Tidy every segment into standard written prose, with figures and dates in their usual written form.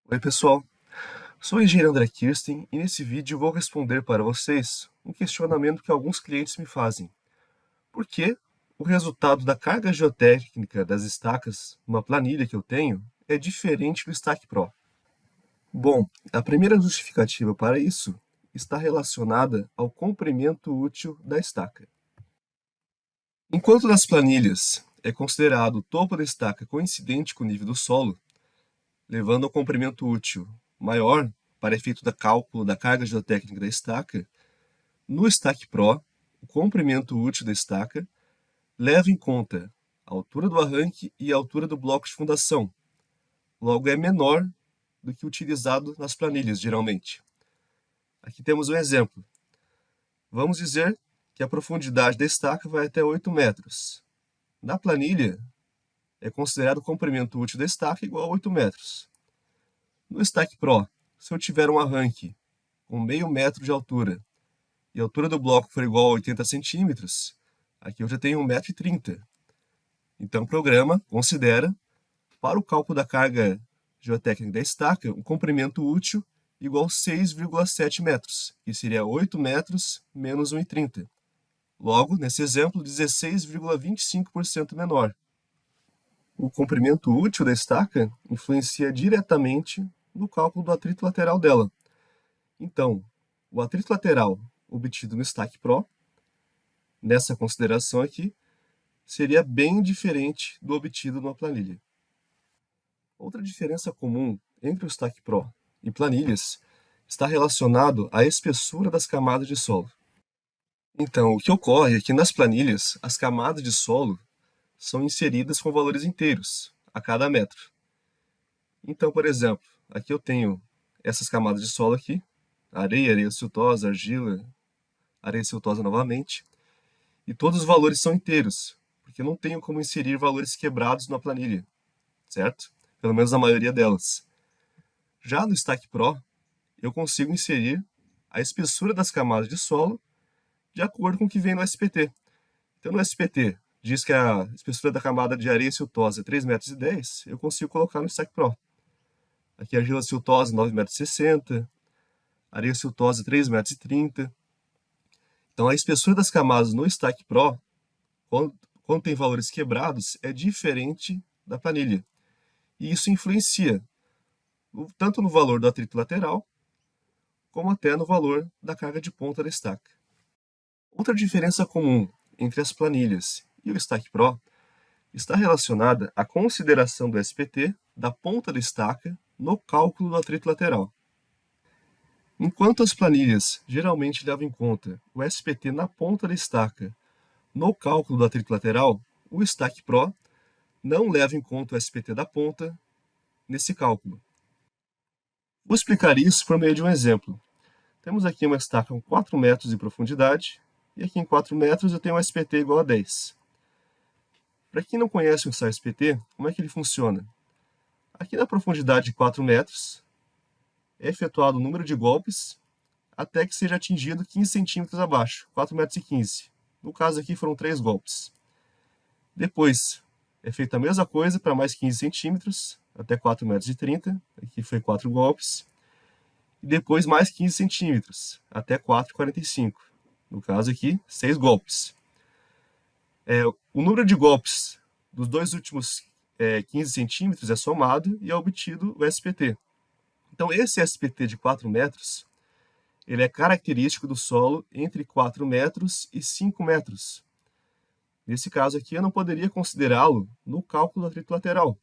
Oi, pessoal. Sou o engenheiro André Kirsten e nesse vídeo vou responder para vocês um questionamento que alguns clientes me fazem. Por que o resultado da carga geotécnica das estacas, numa planilha que eu tenho, é diferente do Stack Pro? Bom, a primeira justificativa para isso está relacionada ao comprimento útil da estaca. Enquanto nas planilhas é considerado o topo da estaca coincidente com o nível do solo, levando ao comprimento útil maior para efeito da cálculo da carga geotécnica da estaca, no Stack Pro, o comprimento útil da estaca leva em conta a altura do arranque e a altura do bloco de fundação, logo é menor do que utilizado nas planilhas, geralmente. Aqui temos um exemplo. Vamos dizer que a profundidade da estaca vai até 8 metros. Na planilha, é considerado o comprimento útil da estaca igual a 8 metros. No Stack Pro, se eu tiver um arranque com meio metro de altura e a altura do bloco for igual a 80 centímetros, aqui eu já tenho 1,30 m. Então o programa considera, para o cálculo da carga geotécnica da estaca, um comprimento útil igual a 6,7 metros, que seria 8 metros menos 1,30 m. Logo, nesse exemplo, 16,25% menor. O comprimento útil da estaca influencia diretamente no cálculo do atrito lateral dela. Então, o atrito lateral obtido no Stack Pro, nessa consideração aqui, seria bem diferente do obtido numa planilha. Outra diferença comum entre o Stack Pro e planilhas está relacionado à espessura das camadas de solo. Então, o que ocorre é que nas planilhas, as camadas de solo são inseridas com valores inteiros a cada metro. Então, por exemplo, aqui eu tenho essas camadas de solo aqui, areia, areia siltosa, argila, areia siltosa novamente, e todos os valores são inteiros, porque eu não tenho como inserir valores quebrados na planilha, certo? Pelo menos na maioria delas. Já no Stack Pro, eu consigo inserir a espessura das camadas de solo de acordo com o que vem no SPT. Então, no SPT, diz que a espessura da camada de areia siltosa é 3,10 metros, eu consigo colocar no Stack Pro. Aqui a argila siltosa, 9,60 metros, areia siltosa, 3,30 metros. Então, a espessura das camadas no Stack Pro, quando tem valores quebrados, é diferente da planilha. E isso influencia tanto no valor do atrito lateral, como até no valor da carga de ponta da estaca. Outra diferença comum entre as planilhas e o Stack Pro está relacionada à consideração do SPT da ponta da estaca no cálculo do atrito lateral. Enquanto as planilhas geralmente levam em conta o SPT na ponta da estaca no cálculo do atrito lateral, o Stack Pro não leva em conta o SPT da ponta nesse cálculo. Vou explicar isso por meio de um exemplo. Temos aqui uma estaca com 4 metros de profundidade, e aqui em 4 metros eu tenho um SPT igual a 10. Para quem não conhece o ensaio SPT, como é que ele funciona? Aqui na profundidade de 4 metros, é efetuado o número de golpes até que seja atingido 15 centímetros abaixo, 4 metros e 15. No caso aqui foram 3 golpes. Depois, é feita a mesma coisa para mais 15 centímetros, até 4 metros e 30, aqui foi 4 golpes. E depois mais 15 centímetros, até 4,45. No caso aqui, 6 golpes. O número de golpes dos dois últimos 15 centímetros é somado e é obtido o SPT. Então, esse SPT de 4 metros, ele é característico do solo entre 4 metros e 5 metros. Nesse caso aqui, eu não poderia considerá-lo no cálculo do atrito lateral,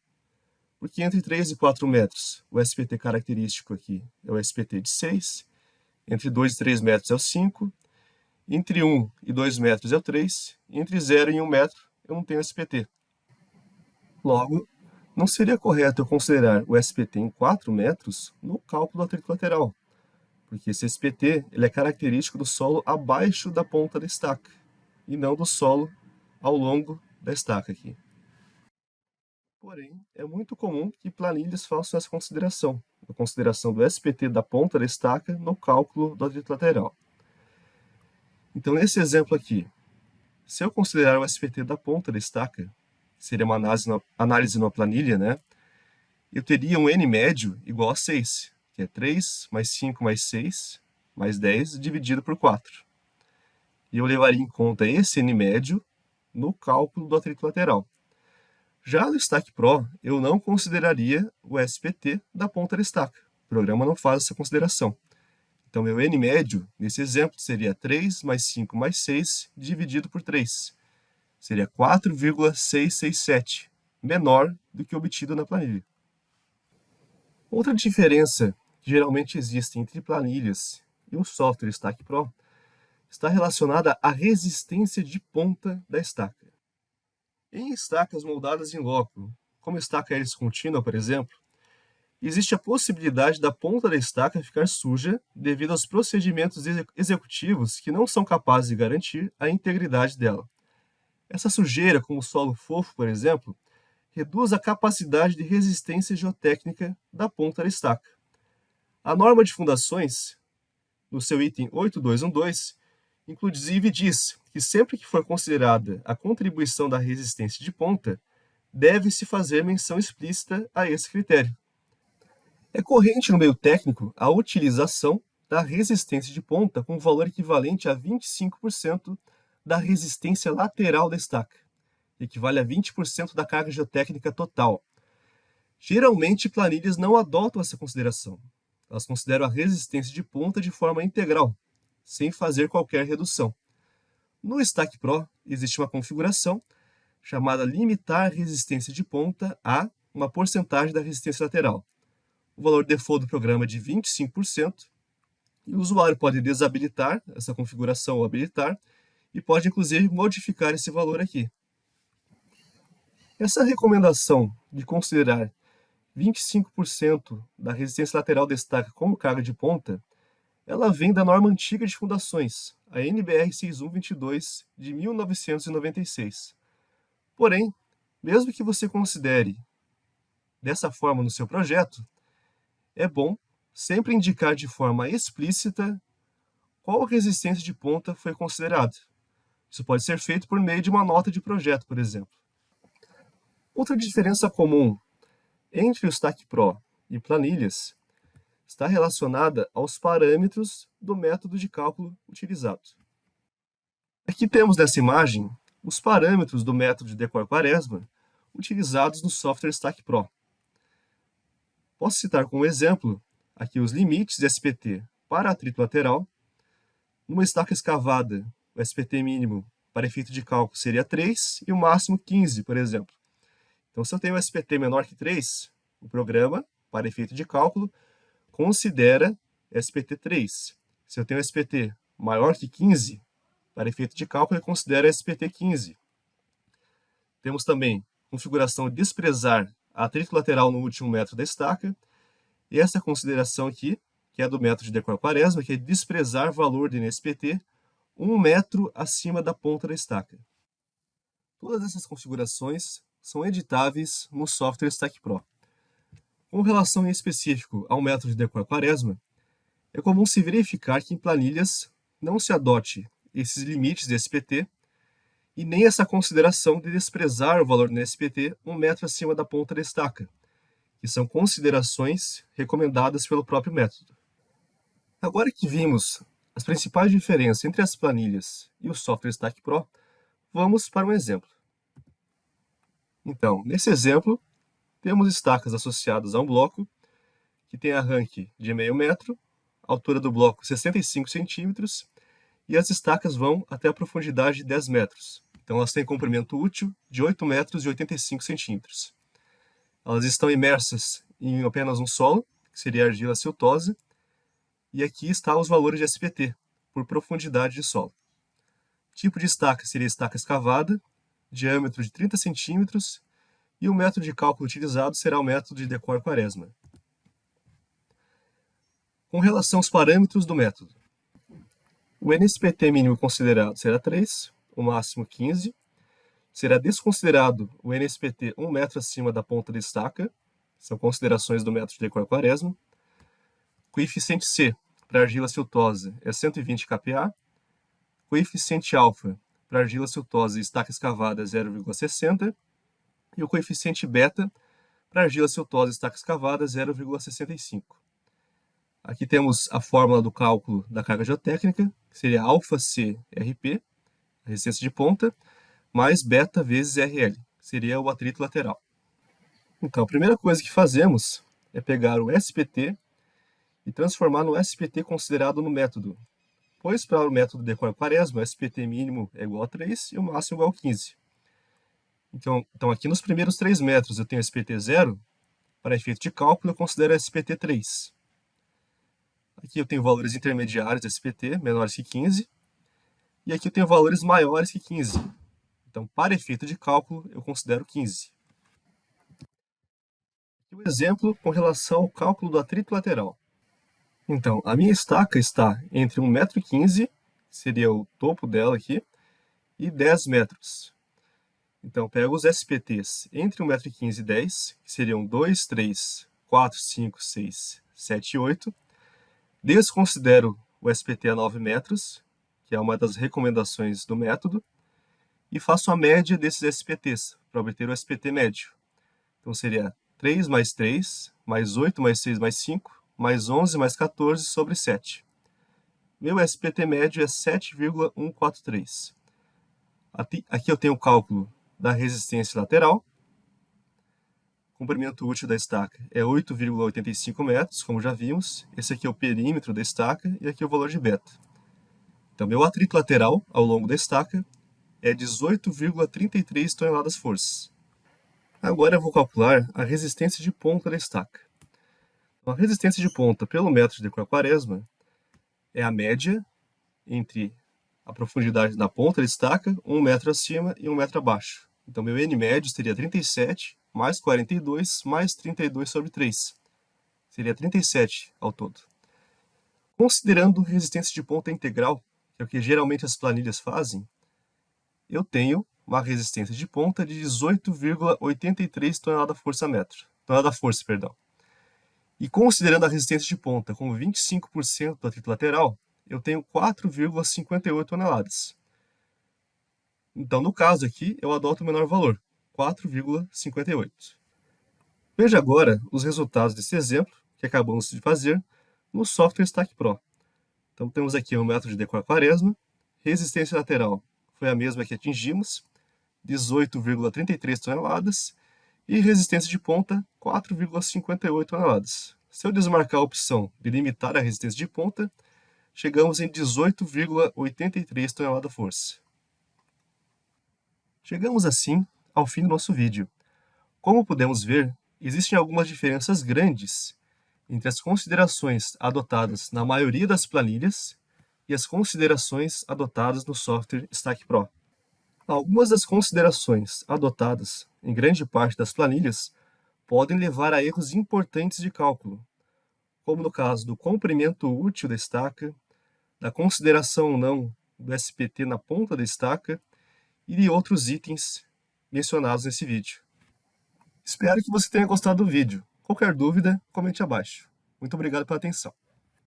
porque entre 3 e 4 metros, o SPT característico aqui é o SPT de 6, entre 2 e 3 metros é o 5, entre 1 e 2 metros é o 3, e entre 0 e 1 metro eu não tenho SPT. Logo, não seria correto eu considerar o SPT em 4 metros no cálculo do atrito lateral, porque esse SPT ele é característico do solo abaixo da ponta da estaca, e não do solo ao longo da estaca aqui. Porém, é muito comum que planilhas façam essa consideração, a consideração do SPT da ponta da estaca no cálculo do atrito lateral. Então, nesse exemplo aqui, se eu considerar o SPT da ponta da estaca, seria uma análise numa planilha, né? eu teria um N médio igual a 6, que é 3 mais 5 mais 6 mais 10 dividido por 4. E eu levaria em conta esse N médio no cálculo do atrito lateral. Já no Stack Pro, eu não consideraria o SPT da ponta da estaca. O programa não faz essa consideração. Então, meu N médio, nesse exemplo, seria 3 mais 5 mais 6 dividido por 3. Seria 4,667, menor do que obtido na planilha. Outra diferença que geralmente existe entre planilhas e o software Stack Pro está relacionada à resistência de ponta da estaca. Em estacas moldadas em loco, como estaca hélice contínua, por exemplo, existe a possibilidade da ponta da estaca ficar suja devido aos procedimentos executivos que não são capazes de garantir a integridade dela. Essa sujeira, como o solo fofo, por exemplo, reduz a capacidade de resistência geotécnica da ponta da estaca. A norma de fundações, no seu item 8212, inclusive diz que sempre que for considerada a contribuição da resistência de ponta, deve-se fazer menção explícita a esse critério. É corrente no meio técnico a utilização da resistência de ponta com valor equivalente a 25% da resistência lateral da estaca, equivale a 20% da carga geotécnica total. Geralmente, planilhas não adotam essa consideração. Elas consideram a resistência de ponta de forma integral, sem fazer qualquer redução. No Stack Pro, existe uma configuração chamada limitar resistência de ponta a uma porcentagem da resistência lateral. O valor default do programa é de 25%, e o usuário pode desabilitar essa configuração ou habilitar, e pode inclusive modificar esse valor aqui. Essa recomendação de considerar 25% da resistência lateral da estaca como carga de ponta, ela vem da norma antiga de fundações, a NBR 6122 de 1996. Porém, mesmo que você considere dessa forma no seu projeto, é bom sempre indicar de forma explícita qual resistência de ponta foi considerada. Isso pode ser feito por meio de uma nota de projeto, por exemplo. Outra diferença comum entre o Stack Pro e planilhas está relacionada aos parâmetros do método de cálculo utilizado. Aqui temos nessa imagem os parâmetros do método de Decor-Quaresma utilizados no software Stack Pro. Posso citar como exemplo aqui os limites de SPT para atrito lateral. Numa estaca escavada, o SPT mínimo para efeito de cálculo seria 3 e o máximo 15, por exemplo. Então, se eu tenho um SPT menor que 3, o programa, para efeito de cálculo, considera SPT 3. Se eu tenho SPT maior que 15, para efeito de cálculo, ele considera SPT 15. Temos também configuração de desprezar atrito lateral no último metro da estaca. E essa consideração aqui, que é do método de Decor-Quaresma, que é desprezar valor de NSPT 1 metro acima da ponta da estaca. Todas essas configurações são editáveis no software Stack Pro. Com relação em específico ao método de Decor-Quaresma, é comum se verificar que em planilhas não se adote esses limites de SPT e nem essa consideração de desprezar o valor do NSPT 1 metro acima da ponta da estaca, que são considerações recomendadas pelo próprio método. Agora que vimos as principais diferenças entre as planilhas e o software Stack Pro, vamos para um exemplo. Então, nesse exemplo, temos estacas associadas a um bloco que tem arranque de meio metro, altura do bloco 65 centímetros, e as estacas vão até a profundidade de 10 metros. Então, elas têm comprimento útil de 8 metros e 85 centímetros. Elas estão imersas em apenas um solo, que seria argila siltosa, e aqui está os valores de SPT, por profundidade de solo. Tipo de estaca seria estaca escavada, diâmetro de 30 centímetros, e o método de cálculo utilizado será o método de Decor-Quaresma. Com relação aos parâmetros do método, o NSPT mínimo considerado será 3, o máximo 15. Será desconsiderado o NSPT 1 metro acima da ponta da estaca, são considerações do método de Decor-Quaresma. Coeficiente C para argila siltosa é 120 kPa. Coeficiente alfa para argila siltosa e estaca escavada é 0,60. E o coeficiente beta Para argila siltosa estaca escavada, 0,65. Aqui temos a fórmula do cálculo da carga geotécnica, que seria αCRP, a resistência de ponta, mais beta vezes RL, que seria o atrito lateral. Então, a primeira coisa que fazemos é pegar o SPT e transformar no SPT considerado no método, pois para o método de Quaresma, o SPT mínimo é igual a 3 e o máximo igual a 15. Então aqui nos primeiros 3 metros eu tenho SPT 0, para efeito de cálculo eu considero SPT 3. Aqui eu tenho valores intermediários de SPT, menores que 15, e aqui eu tenho valores maiores que 15. Então, para efeito de cálculo, eu considero 15. Aqui o exemplo com relação ao cálculo do atrito lateral. Então, a minha estaca está entre 1,15 m, que seria o topo dela aqui, e 10 metros. Então, pego os SPTs entre 1,15 m e 10, que seriam 2, 3, 4, 5, 6, 7 e 8. Desconsidero o SPT a 9 metros, que é uma das recomendações do método, e faço a média desses SPTs, para obter o SPT médio. Então, seria 3 mais 3, mais 8 mais 6 mais 5, mais 11 mais 14 sobre 7. Meu SPT médio é 7,143. Aqui eu tenho o cálculo da resistência lateral. O comprimento útil da estaca é 8,85 metros, como já vimos. Esse aqui é o perímetro da estaca e aqui é o valor de beta. Então, meu atrito lateral ao longo da estaca é 18,33 toneladas-forças. Agora eu vou calcular a resistência de ponta da estaca. Então, a resistência de ponta pelo metro de Quaresma é a média entre a profundidade da ponta da estaca, 1 metro acima e 1 metro abaixo. Então, meu N médio seria 37 mais 42 mais 32 sobre 3. Seria 37 ao todo. Considerando resistência de ponta integral, que é o que geralmente as planilhas fazem, eu tenho uma resistência de ponta de 18,83 tonelada-força, perdão. E considerando a resistência de ponta como 25% do atrito lateral, eu tenho 4,58 toneladas. Então, no caso aqui, eu adoto o menor valor, 4,58. Veja agora os resultados desse exemplo que acabamos de fazer no software Stack Pro. Então, temos aqui um método de Quaresma, resistência lateral foi a mesma que atingimos, 18,33 toneladas, e resistência de ponta, 4,58 toneladas. Se eu desmarcar a opção de limitar a resistência de ponta, chegamos em 18,83 tonelada-força. Chegamos assim ao fim do nosso vídeo. Como podemos ver, existem algumas diferenças grandes entre as considerações adotadas na maioria das planilhas e as considerações adotadas no software Stack Pro. Algumas das considerações adotadas em grande parte das planilhas podem levar a erros importantes de cálculo, como no caso do comprimento útil da estaca, da consideração ou não do SPT na ponta da estaca e de outros itens mencionados nesse vídeo. Espero que você tenha gostado do vídeo. Qualquer dúvida, comente abaixo. Muito obrigado pela atenção.